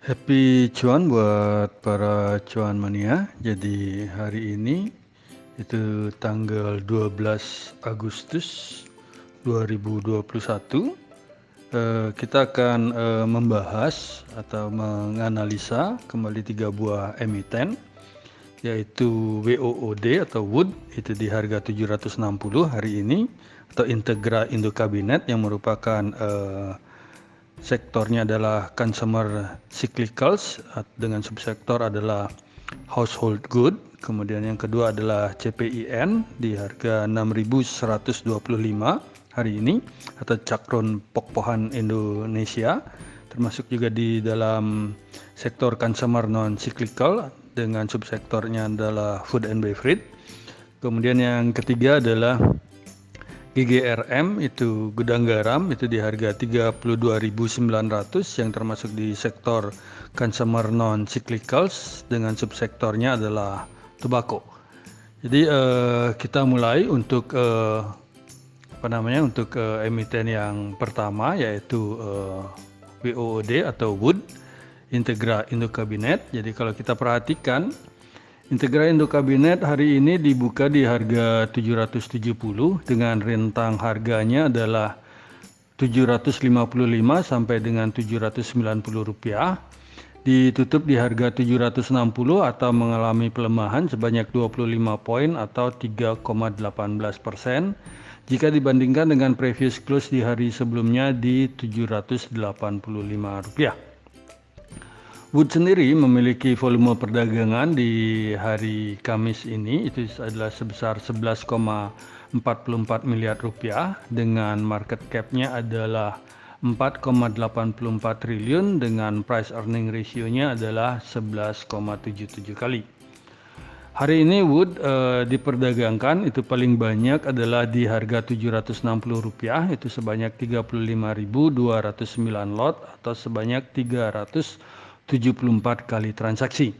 Happy cuan buat para cuan mania. Jadi hari ini itu tanggal 12 Agustus 2021. Kita akan membahas atau menganalisa kembali 3 buah emiten, yaitu WOOD atau Wood itu di harga 760 hari ini, atau Integra Indo Cabinet yang merupakan sektornya adalah consumer cyclicals dengan subsektor adalah household good. Kemudian yang kedua adalah CPIN di harga 6.125 hari ini, atau Cakron Pokpohan Indonesia, termasuk juga di dalam sektor consumer non cyclical dengan subsektornya adalah food and beverage. Kemudian yang ketiga adalah GGRM itu gudang garam itu di harga 32.900 yang termasuk di sektor consumer non cyclicals dengan subsektornya adalah tobacco. Jadi kita mulai untuk emiten yang pertama, yaitu WOOD atau Wood Integra Indo Cabinet. Jadi kalau kita perhatikan, Integra Indo Cabinet hari ini dibuka di harga 770 dengan rentang harganya adalah 755 sampai dengan 790 rupiah. Ditutup di harga 760 atau mengalami pelemahan sebanyak 25 poin atau 3,18% jika dibandingkan dengan previous close di hari sebelumnya di 785 rupiah. Wood sendiri memiliki volume perdagangan di hari Kamis ini itu adalah sebesar 11,44 miliar rupiah dengan market cap-nya adalah 4,84 triliun dengan price earning ratio-nya adalah 11,77 kali. Hari ini Wood diperdagangkan itu paling banyak adalah di harga 760 rupiah, itu sebanyak 35.209 lot atau sebanyak 374 kali transaksi.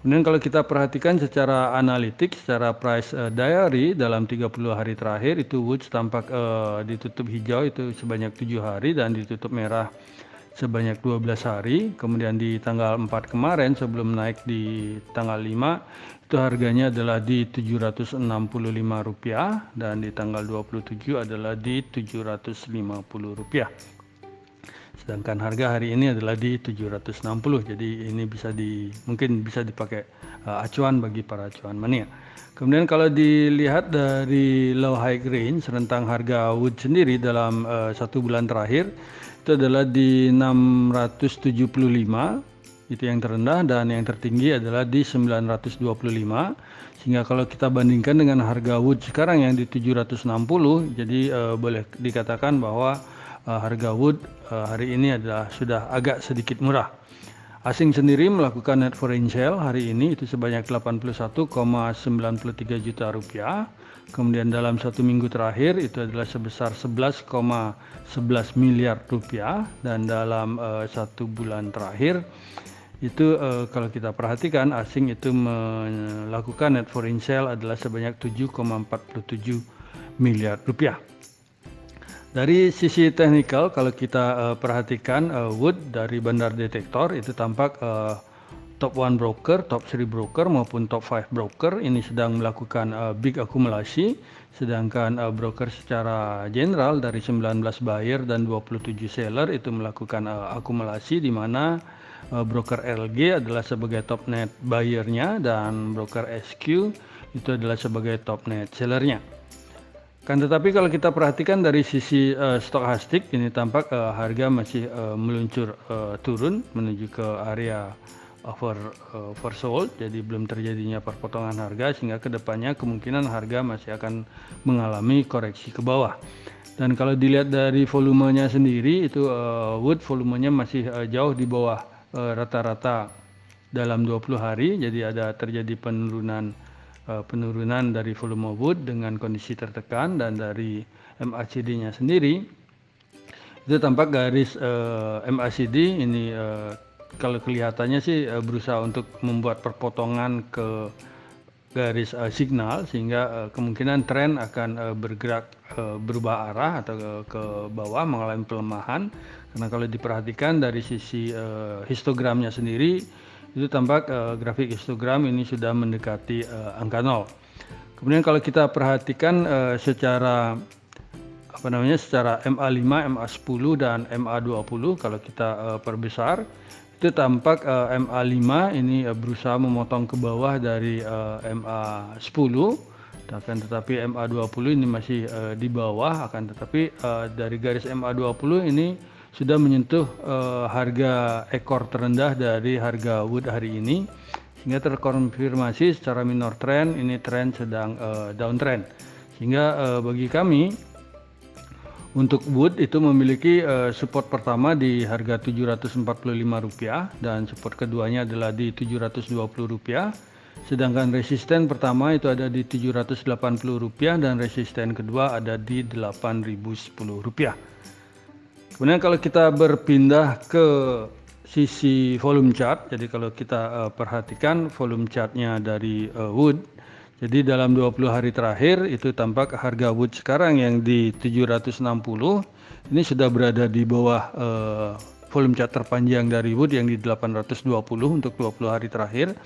Kemudian kalau kita perhatikan secara analitik, secara price diary dalam 30 hari terakhir itu Wood tampak ditutup hijau itu sebanyak 7 hari dan ditutup merah sebanyak 12 hari. Kemudian di tanggal 4 kemarin sebelum naik di tanggal 5 itu harganya adalah di 765 rupiah dan di tanggal 27 adalah di 750 rupiah. Sedangkan harga hari ini adalah di 760. Jadi ini mungkin bisa dipakai acuan bagi para acuan mania. Kemudian kalau dilihat dari low high range rentang harga Wood sendiri dalam 1 bulan terakhir itu adalah di 675, itu yang terendah, dan yang tertinggi adalah di 925. Sehingga kalau kita bandingkan dengan harga Wood sekarang yang di 760, jadi boleh dikatakan bahwa harga Wood hari ini adalah sudah agak sedikit murah. Asing sendiri melakukan net foreign sale hari ini itu sebanyak 81,93 juta rupiah. Kemudian dalam 1 minggu terakhir itu adalah sebesar 11,11 miliar rupiah, dan dalam 1 bulan terakhir itu kalau kita perhatikan asing itu melakukan net foreign sale adalah sebanyak 7,47 miliar rupiah. Dari sisi teknikal kalau kita perhatikan Wood dari Bandar Detektor itu tampak top 1 broker, top 3 broker maupun top 5 broker ini sedang melakukan big akumulasi, sedangkan broker secara general dari 19 buyer dan 27 seller itu melakukan akumulasi, di mana broker LG adalah sebagai top net buyernya dan broker SQ itu adalah sebagai top net sellernya. Kan tetapi kalau kita perhatikan dari sisi stokastik ini tampak harga masih meluncur turun menuju ke area oversold, jadi belum terjadinya perpotongan harga, sehingga kedepannya kemungkinan harga masih akan mengalami koreksi ke bawah. Dan kalau dilihat dari volumenya sendiri itu Wood volumenya masih jauh di bawah rata-rata dalam 20 hari, jadi ada terjadi penurunan dari volume Wood dengan kondisi tertekan. Dan dari MACD-nya sendiri itu tampak garis MACD ini kalau kelihatannya sih berusaha untuk membuat perpotongan ke garis signal, sehingga kemungkinan tren akan bergerak berubah arah atau ke bawah mengalami pelemahan. Karena kalau diperhatikan dari sisi histogramnya sendiri, itu tampak grafik histogram ini sudah mendekati angka 0. Kemudian kalau kita perhatikan secara secara MA5, MA10 dan MA20, kalau kita perbesar, itu tampak MA5 ini berusaha memotong ke bawah dari MA10, akan tetapi MA20 ini masih di bawah, akan tetapi dari garis MA20 ini sudah menyentuh harga ekor terendah dari harga wood hari ini, sehingga terkonfirmasi secara minor trend ini tren sedang downtrend. Sehingga bagi kami untuk wood itu memiliki support pertama di harga Rp745 dan support keduanya adalah di Rp720, sedangkan resisten pertama itu ada di Rp780 dan resisten kedua ada di Rp8.010. Kemudian kalau kita berpindah ke sisi volume chart, jadi kalau kita perhatikan volume chartnya dari wood, jadi dalam 20 hari terakhir itu tampak harga wood sekarang yang di 760 ini sudah berada di bawah volume chart terpanjang dari wood yang di 820 untuk 20 hari terakhir.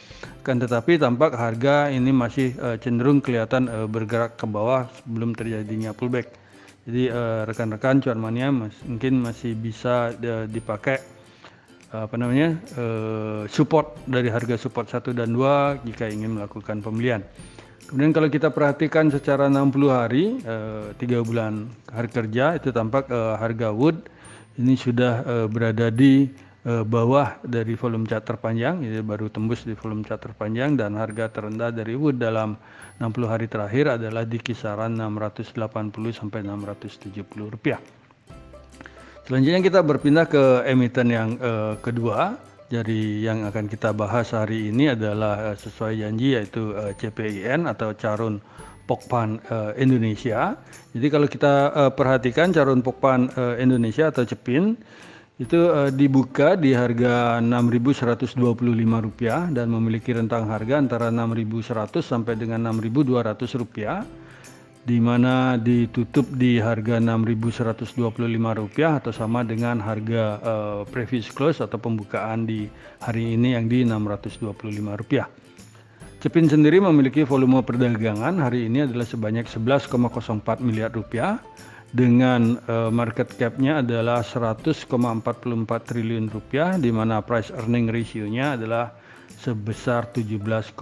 Kan tetapi tampak harga ini masih cenderung kelihatan bergerak ke bawah sebelum terjadinya pullback. Jadi rekan-rekan cuan mania mungkin masih bisa dipakai support dari harga support 1 dan 2 jika ingin melakukan pembelian. Kemudian kalau kita perhatikan secara 60 hari, 3 bulan hari kerja, itu tampak harga wood ini sudah berada di bawah dari volume chart terpanjang, jadi baru tembus di volume chart terpanjang, dan harga terendah dari wood dalam 60 hari terakhir adalah di kisaran Rp680 sampai Rp670. Selanjutnya kita berpindah ke emiten yang kedua. Jadi yang akan kita bahas hari ini adalah sesuai janji, yaitu CPIN atau Carun Pokpan Indonesia. Jadi kalau kita perhatikan Carun Pokpan Indonesia atau CEPIN itu dibuka di harga Rp6.125 dan memiliki rentang harga antara Rp6.100 sampai dengan Rp6.200, di mana ditutup di harga Rp6.125 atau sama dengan harga previous close atau pembukaan di hari ini yang di Rp625. CEPIN sendiri memiliki volume perdagangan hari ini adalah sebanyak Rp11,04 miliar dengan market cap-nya adalah Rp100,44 triliun, di mana price earning ratio-nya adalah sebesar 17,26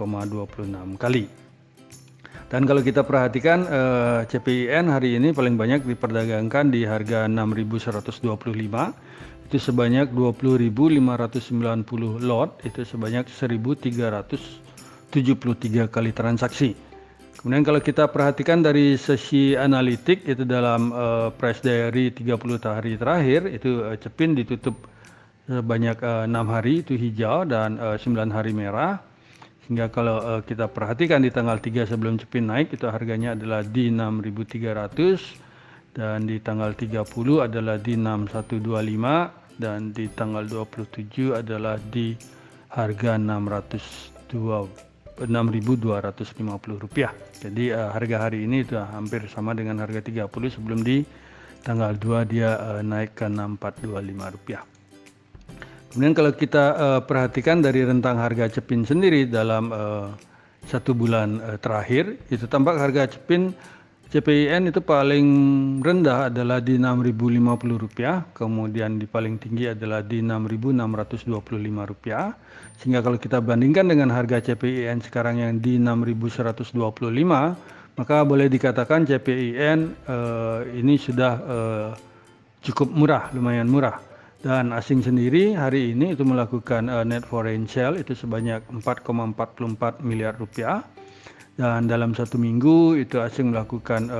kali. Dan kalau kita perhatikan CPIN hari ini paling banyak diperdagangkan di harga Rp6.125, itu sebanyak 20.590 lot, itu sebanyak 1.373 kali transaksi. Kemudian kalau kita perhatikan dari sesi analitik, itu dalam price diary 30 hari terakhir, itu CEPIN ditutup sebanyak 6 hari itu hijau dan 9 hari merah. Sehingga kalau kita perhatikan di tanggal 3 sebelum CEPIN naik, itu harganya adalah di 6.300 dan di tanggal 30 adalah di 6.125 dan di tanggal 27 adalah di harga Rp6.250. Jadi harga hari ini itu hampir sama dengan harga 30 sebelum di tanggal 2 dia naik ke Rp6.425. Kemudian kalau kita perhatikan dari rentang harga CEPIN sendiri dalam 1 bulan terakhir, itu tampak harga CPIN itu paling rendah adalah di Rp6.050, kemudian di paling tinggi adalah di Rp6.625. Sehingga kalau kita bandingkan dengan harga CPIN sekarang yang di Rp6.125, maka boleh dikatakan CPIN ini sudah cukup murah, lumayan murah. Dan asing sendiri hari ini itu melakukan net foreign sale itu sebanyak Rp4,44 miliar. Dan dalam 1 minggu itu asing melakukan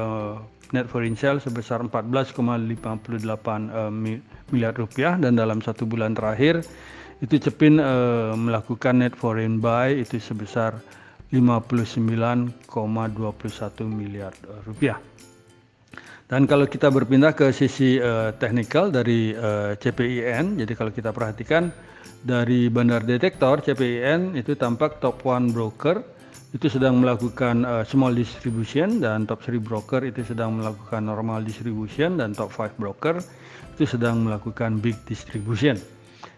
net foreign sale sebesar Rp14,58 miliar. Dan dalam 1 bulan terakhir itu CEPIN melakukan net foreign buy itu sebesar Rp59,21 miliar. Dan kalau kita berpindah ke sisi teknikal dari CPIN, jadi kalau kita perhatikan dari bandar detektor, CPIN itu tampak top one broker itu sedang melakukan small distribution, dan top 3 broker itu sedang melakukan normal distribution, dan top 5 broker itu sedang melakukan big distribution.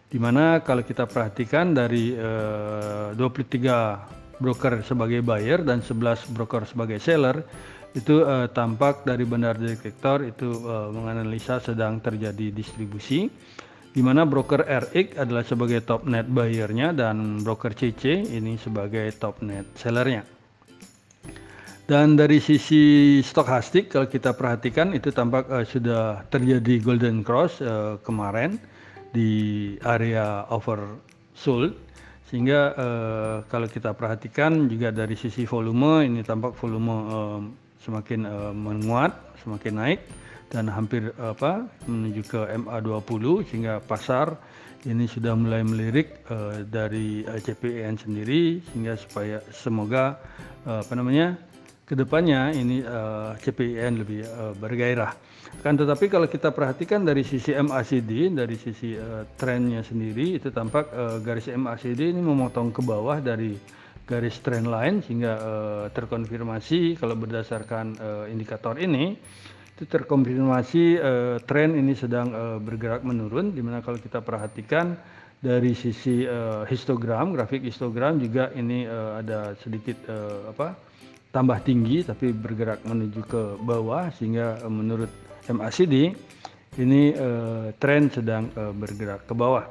Dimana kalau kita perhatikan dari 23 broker sebagai buyer dan 11 broker sebagai seller, itu tampak dari Bandar Detektor itu menganalisa sedang terjadi distribusi, di mana broker RX adalah sebagai top net buyer-nya dan broker CC ini sebagai top net sellernya. Dan dari sisi stokastik kalau kita perhatikan itu tampak sudah terjadi golden cross kemarin di area oversold, sehingga kalau kita perhatikan juga dari sisi volume ini tampak volume semakin menguat, semakin naik, dan hampir menuju ke MA20, sehingga pasar ini sudah mulai melirik dari CPIN sendiri, sehingga semoga kedepannya ini CPIN lebih bergairah. Kan tetapi kalau kita perhatikan dari sisi MACD, dari sisi trennya sendiri itu tampak garis MACD ini memotong ke bawah dari garis trend line, sehingga terkonfirmasi kalau berdasarkan indikator ini itu terkonfirmasi tren ini sedang bergerak menurun, dimana kalau kita perhatikan dari sisi histogram, grafik histogram juga ini ada sedikit tambah tinggi tapi bergerak menuju ke bawah, sehingga menurut MACD ini tren sedang bergerak ke bawah.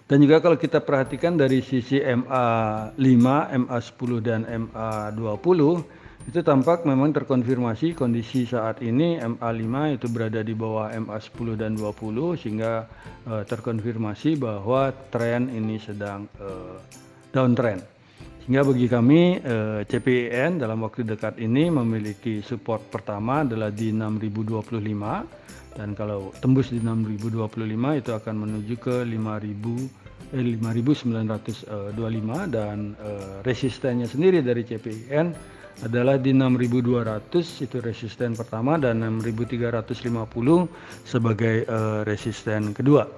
Dan juga kalau kita perhatikan dari sisi MA5, MA10 dan MA20 itu tampak memang terkonfirmasi kondisi saat ini MA5 itu berada di bawah MA10 dan 20, sehingga terkonfirmasi bahwa tren ini sedang downtrend. Sehingga bagi kami CPIN dalam waktu dekat ini memiliki support pertama adalah di 6025, dan kalau tembus di 6025 itu akan menuju ke 5925, dan resistennya sendiri dari CPIN adalah di 6200, itu resisten pertama, dan 6350 sebagai resisten kedua.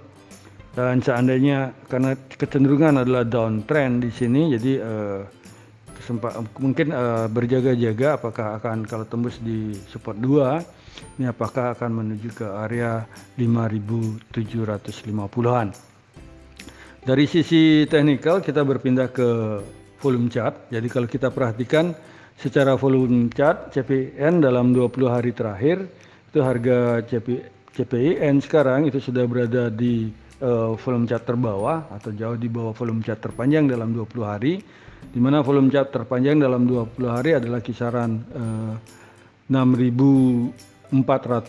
Dan seandainya karena kecenderungan adalah downtrend di sini, jadi mungkin berjaga-jaga apakah akan kalau tembus di support 2 ini apakah akan menuju ke area 5750-an. Dari sisi teknikal kita berpindah ke volume chart. Jadi kalau kita perhatikan secara volume chart CPIN dalam 20 hari terakhir itu harga CPIN sekarang itu sudah berada di volume chart terbawah atau jauh di bawah volume chart terpanjang dalam 20 hari, di mana volume chart terpanjang dalam 20 hari adalah kisaran 6.400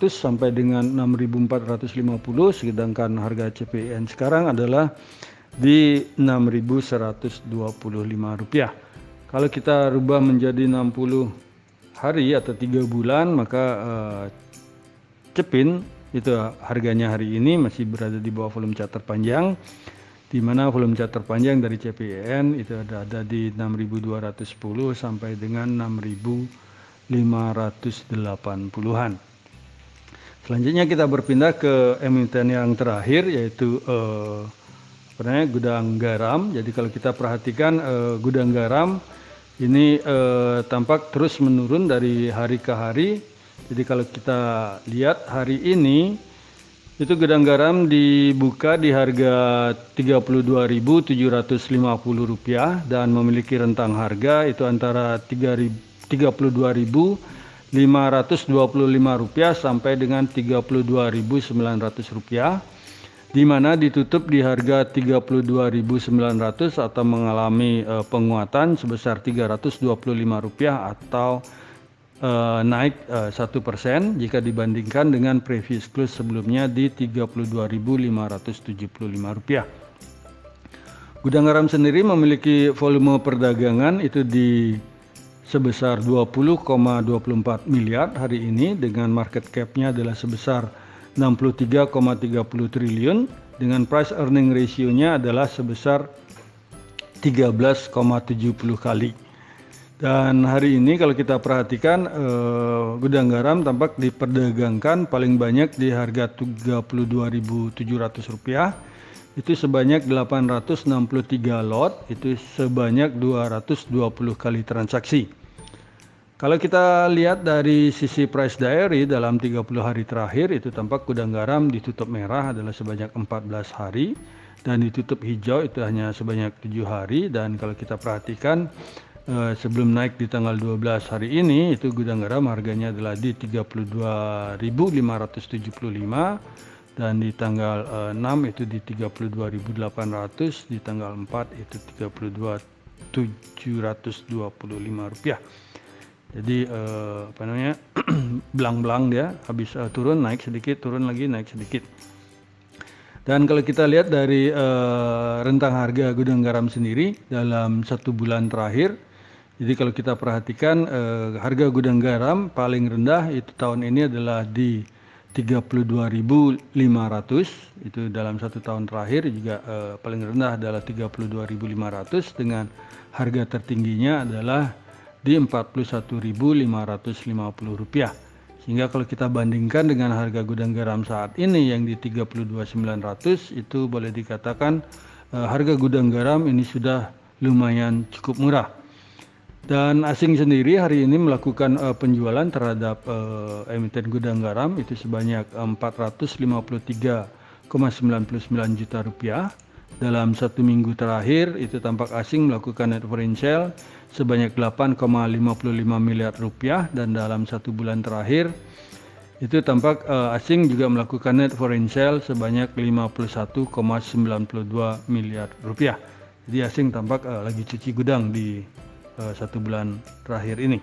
sampai dengan 6.450, sedangkan harga CPIN sekarang adalah di 6.125 rupiah. Kalau kita rubah menjadi 60 hari atau 3 bulan, maka CPIN itu harganya hari ini masih berada di bawah volume chart terpanjang, di mana volume chart terpanjang dari CPIN itu ada di 6.210 sampai dengan 6.580-an. Selanjutnya kita berpindah ke emiten yang terakhir, yaitu gudang garam. Jadi kalau kita perhatikan gudang garam ini tampak terus menurun dari hari ke hari. Jadi kalau kita lihat hari ini itu gudang garam dibuka di harga Rp32.750 dan memiliki rentang harga itu antara Rp32.525 sampai dengan Rp32.900, di mana ditutup di harga Rp32.900 atau mengalami penguatan sebesar Rp325 atau naik 1% jika dibandingkan dengan previous close sebelumnya di Rp32.575. Gudang garam sendiri memiliki volume perdagangan itu di sebesar 20,24 miliar hari ini, dengan market cap-nya adalah sebesar 63,30 triliun, dengan price earning ratio-nya adalah sebesar 13,70 kali. Dan hari ini kalau kita perhatikan gudang garam tampak diperdagangkan paling banyak di harga Rp32.700, itu sebanyak 863 lot, itu sebanyak 220 kali transaksi. Kalau kita lihat dari sisi price diary dalam 30 hari terakhir, itu tampak gudang garam ditutup merah adalah sebanyak 14 hari dan ditutup hijau itu hanya sebanyak 7 hari. Dan kalau kita perhatikan sebelum naik di tanggal 12 hari ini, itu gudang garam harganya adalah di 32.575 dan di tanggal 6 itu di 32.800, di tanggal 4 itu 32.725 rupiah. Jadi belang-belang dia habis turun naik sedikit, turun lagi naik sedikit. Dan kalau kita lihat dari rentang harga gudang garam sendiri dalam 1 bulan terakhir, jadi kalau kita perhatikan harga gudang garam paling rendah itu tahun ini adalah di 32.500, itu dalam 1 tahun terakhir. Juga paling rendah adalah 32.500 dengan harga tertingginya adalah di 41.550 rupiah. Sehingga kalau kita bandingkan dengan harga gudang garam saat ini yang di 32.900, itu boleh dikatakan harga gudang garam ini sudah lumayan cukup murah. Dan asing sendiri hari ini melakukan penjualan terhadap emiten gudang garam itu sebanyak 453,99 juta rupiah. Dalam 1 minggu terakhir itu tampak asing melakukan net foreign sale sebanyak 8,55 miliar rupiah, dan dalam 1 bulan terakhir itu tampak asing juga melakukan net foreign sale sebanyak 51,92 miliar rupiah. Jadi asing tampak lagi cuci gudang di 1 bulan terakhir ini.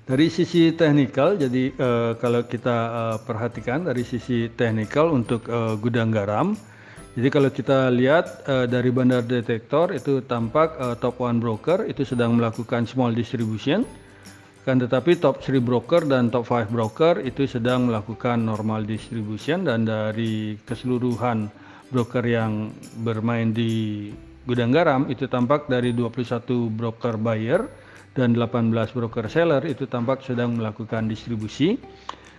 Dari sisi teknikal, jadi kalau kita perhatikan dari sisi teknikal untuk gudang garam, jadi kalau kita lihat dari bandar detektor itu tampak top 1 broker itu sedang melakukan small distribution, kan tetapi top 3 broker dan top 5 broker itu sedang melakukan normal distribution. Dan dari keseluruhan broker yang bermain di gudang garam itu tampak dari 21 broker buyer dan 18 broker seller itu tampak sedang melakukan distribusi,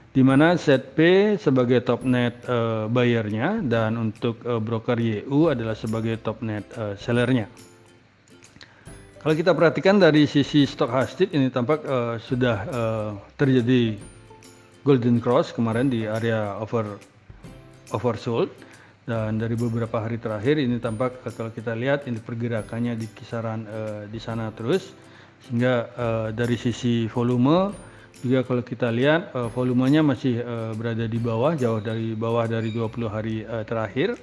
di mana ZP sebagai top net buyernya dan untuk broker YU adalah sebagai top net sellernya. Kalau kita perhatikan dari sisi stochastic ini tampak sudah terjadi golden cross kemarin di area oversold, dan dari beberapa hari terakhir ini tampak kalau kita lihat ini pergerakannya di kisaran di sana terus, sehingga dari sisi volume juga kalau kita lihat volumenya masih berada di bawah, jauh dari bawah dari 20 hari terakhir.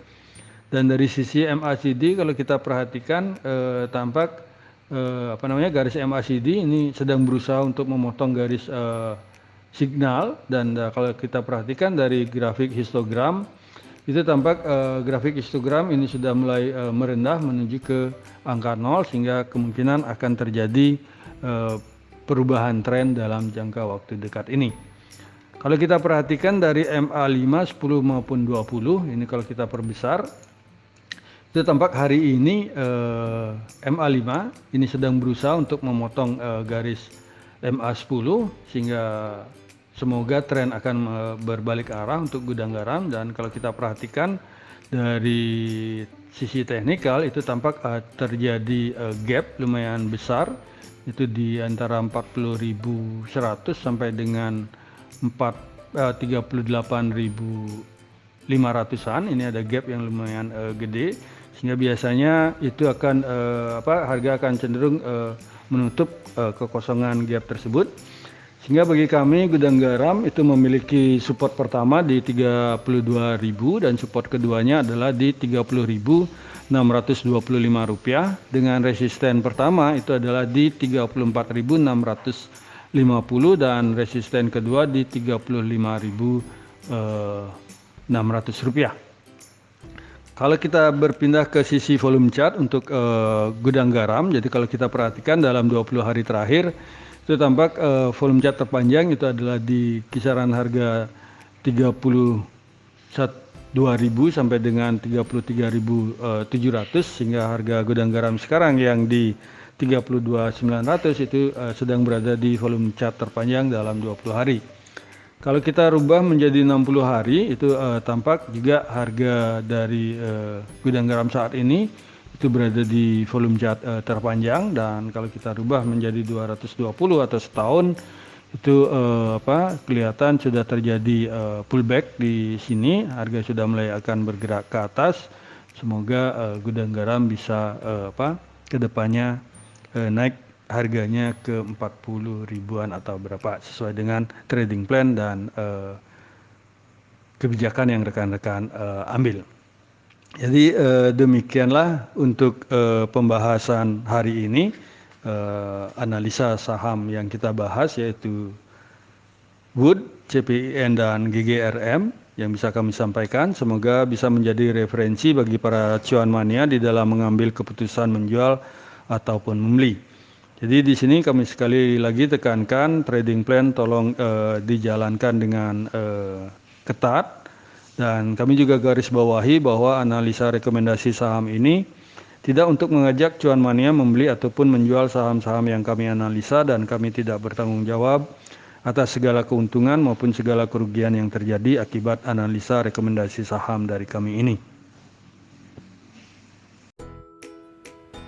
Dan dari sisi MACD kalau kita perhatikan tampak garis MACD ini sedang berusaha untuk memotong garis signal. Dan kalau kita perhatikan dari grafik histogram itu tampak grafik histogram ini sudah mulai merendah menuju ke angka 0, sehingga kemungkinan akan terjadi perubahan tren dalam jangka waktu dekat ini. Kalau kita perhatikan dari MA5, 10 maupun 20, ini kalau kita perbesar, itu tampak hari ini MA5 ini sedang berusaha untuk memotong garis MA10, sehingga semoga tren akan berbalik arah untuk gudang garam. Dan kalau kita perhatikan dari sisi teknikal itu tampak terjadi gap lumayan besar, itu di antara 40.100 sampai dengan 38.500-an. Ini ada gap yang lumayan gede, sehingga biasanya itu akan harga akan cenderung menutup kekosongan gap tersebut. Sehingga bagi kami gudang garam itu memiliki support pertama di 32.000 dan support keduanya adalah di 30.625 rupiah, dengan resisten pertama itu adalah di 34.650 dan resisten kedua di 35.600 rupiah. Kalau kita berpindah ke sisi volume chart untuk gudang garam, jadi kalau kita perhatikan dalam 20 hari terakhir itu tampak volume chart terpanjang itu adalah di kisaran harga 32.000 sampai dengan 33.700, sehingga harga gudang garam sekarang yang di 32.900 itu sedang berada di volume chart terpanjang dalam 20 hari. Kalau kita rubah menjadi 60 hari itu tampak juga harga dari gudang garam saat ini itu berada di volume terpanjang, dan kalau kita rubah menjadi 220 atau setahun itu kelihatan sudah terjadi pullback di sini, harga sudah mulai akan bergerak ke atas. Semoga gudang garam bisa kedepannya naik harganya ke 40 ribuan atau berapa sesuai dengan trading plan dan kebijakan yang rekan-rekan ambil. Jadi demikianlah untuk pembahasan hari ini, analisa saham yang kita bahas yaitu Wood, CPIN dan GGRM yang bisa kami sampaikan. Semoga bisa menjadi referensi bagi para cuan mania di dalam mengambil keputusan menjual ataupun membeli. Jadi di sini kami sekali lagi tekankan, trading plan tolong dijalankan dengan ketat, dan kami juga garis bawahi bahwa analisa rekomendasi saham ini tidak untuk mengajak cuan mania membeli ataupun menjual saham-saham yang kami analisa, dan kami tidak bertanggung jawab atas segala keuntungan maupun segala kerugian yang terjadi akibat analisa rekomendasi saham dari kami ini.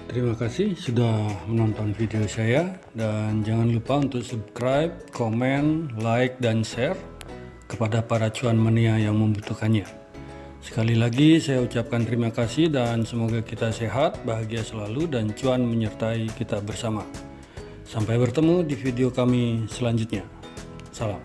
Terima kasih sudah menonton video saya, dan jangan lupa untuk subscribe, komen, like, dan share kepada para cuan mania yang membutuhkannya. Sekali lagi saya ucapkan terima kasih, dan semoga kita sehat, bahagia selalu, dan cuan menyertai kita bersama. Sampai bertemu di video kami selanjutnya. Salam.